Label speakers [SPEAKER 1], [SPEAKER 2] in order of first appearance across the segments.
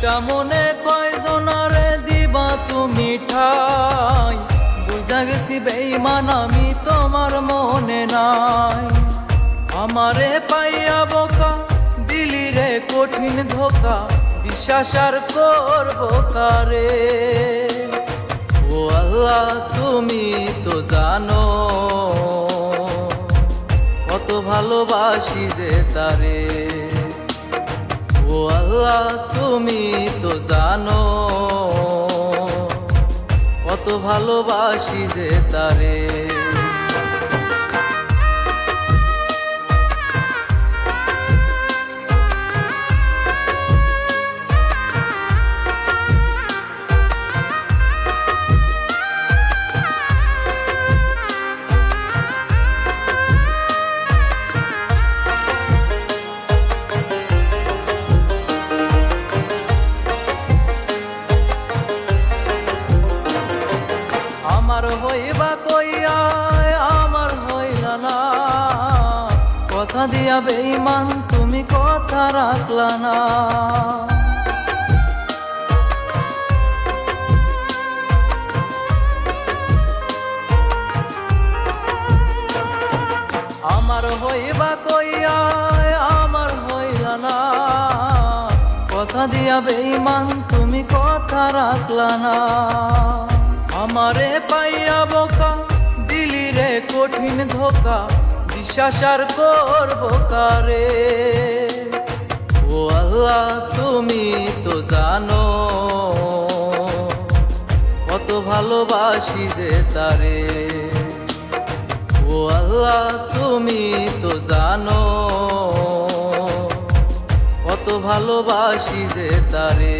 [SPEAKER 1] দুইটা মনে কয়জনারে দিবা তুমি ঠাই, বুঝা গেছি বেঈমান আমি তোমার মনে নাই। আমারে পাইয়া বোকা দিলি রে কঠিন ধোকা, বিশ্বাস আর করবো কারে। ও আল্লাহ তুমি তো জানো কত ভালোবাসি যে তারে। ও আল্লাহ তুমি তো জানো কত ভালোবাসি যে তারে। আমার হইবা কইয়া আমার হইলা না, কথা দিয়া বেঈমান তুমি কথা রাখলা না। আমার হইবা কইয়া আমার হইলা না, কথা দিয়া বেঈমান তুমি কথা রাখলা না। আমারে পাইয়া বোকা দিলি রে কঠিন ধোকা, বিশ্বাস আর করবো কারে। ও আল্লাহ তুমি তো জানো কত ভালোবাসি যে তারে। ও আল্লাহ তুমি তো জানো কত ভালোবাসি যে তারে।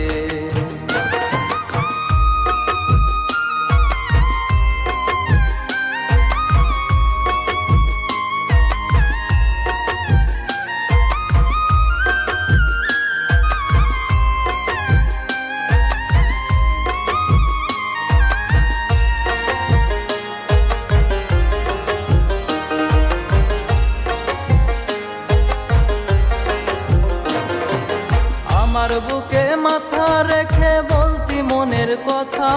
[SPEAKER 1] আমার বুকে মাথা রেখে বলতি মনের কথা,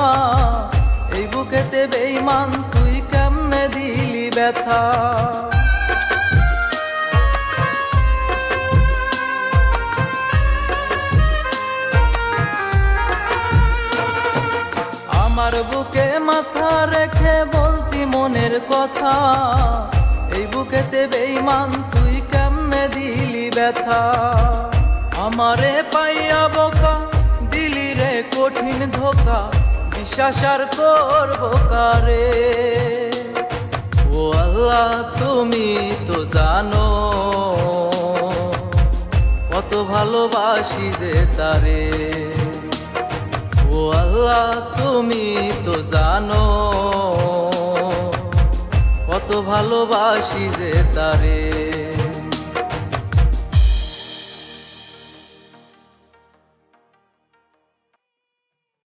[SPEAKER 1] এই বুকেতে বেঈমান তুই কেমনে দিলি ব্যথা। আমার বুকে মাথা রেখে বলতি মনের কথা, এই বুকেতে বেঈমান তুই কেমনে দিলি ব্যথা। আমারে পাইয়া বোকা দিলি রে কঠিন ধোকা, বিশ্বাস আর করবো কারে। ও আল্লাহ তুমি তো জানো কত ভালোবাসি যে তারে। ও আল্লাহ তুমি তো জানো কত ভালোবাসি যে তারে।